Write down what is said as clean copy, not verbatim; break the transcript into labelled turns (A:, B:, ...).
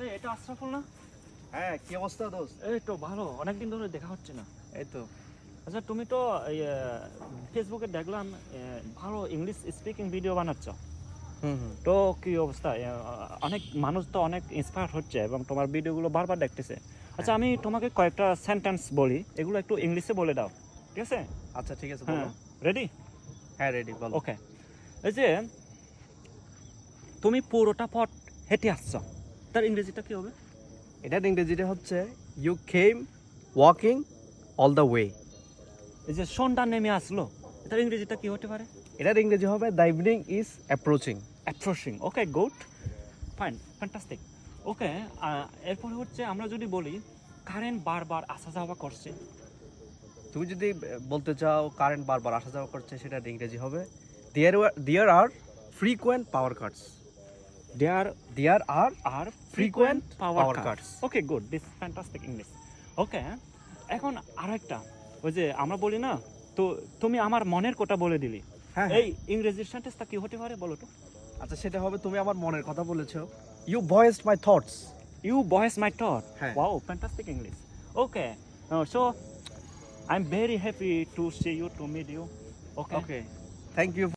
A: এই এটা আশরাফুল না?
B: হ্যাঁ, কি অবস্থা দোস্ত?
A: এই তো ভালো, অনেকদিন ধরে দেখা হচ্ছে না।
B: এই তো।
A: আচ্ছা তুমি তো ফেসবুকে দেখলাম ভালো ইংলিশ স্পিকিং ভিডিও বানাচ্ছ।
B: হুম হুম।
A: তো কি অবস্থা? অনেক মানুষ তো অনেক ইন্সপায়ার হচ্ছে এবং তোমার ভিডিওগুলো বারবার দেখতেছে। আচ্ছা আমি তোমাকে কয়েকটা সেন্টেন্স বলি, এগুলো একটু ইংলিশে বলে দাও, ঠিক আছে?
B: আচ্ছা ঠিক আছে,
A: হ্যাঁ,
B: বলো।
A: রেডি?
B: হ্যাঁ রেডি, বলো।
A: ওকে। এই যে তুমি পুরোটা পথ হেঁটে আসছো, তার ইংরেজিটা কি হবে?
B: এটার ইংরেজিটা হচ্ছে you came walking all the way.
A: এই যে সন্ধ্যা নেমে আসলো, তার ইংরেজিটা কি হতে পারে?
B: এটার ইংরেজি হবে the evening is approaching.
A: Approaching. Okay, good, fine, fantastic. Okay, এরপরে হচ্ছে আমরা যদি বলি কারেন্ট বারবার আসা যাওয়া করছে।
B: তুমি যদি বলতে চাও কারেন্ট বারবার আসা যাওয়া করছে, সেটার ইংরেজি হবে there are frequent power cuts. There are
A: are
B: frequent
A: power
B: power
A: cuts.
B: cuts.
A: Okay, good, this fantastic English. Okay, এখন আরেকটা, ওই যে আমরা বলি না, তো তুমি আমার মনের কথা বলে দিলি,
B: হ্যাঁ
A: এই ইংরেজির সেন্টেন্সটা কি হতে পারে বলো তো?
B: আচ্ছা, সেটা হবে তুমি আমার মনের কথা বলেছো, you voiced my thoughts.
A: You voice my thought.
B: হ্যাঁ।
A: Wow, fantastic English. Okay, so I am very happy to see you, to meet you. Okay,
B: okay, thank you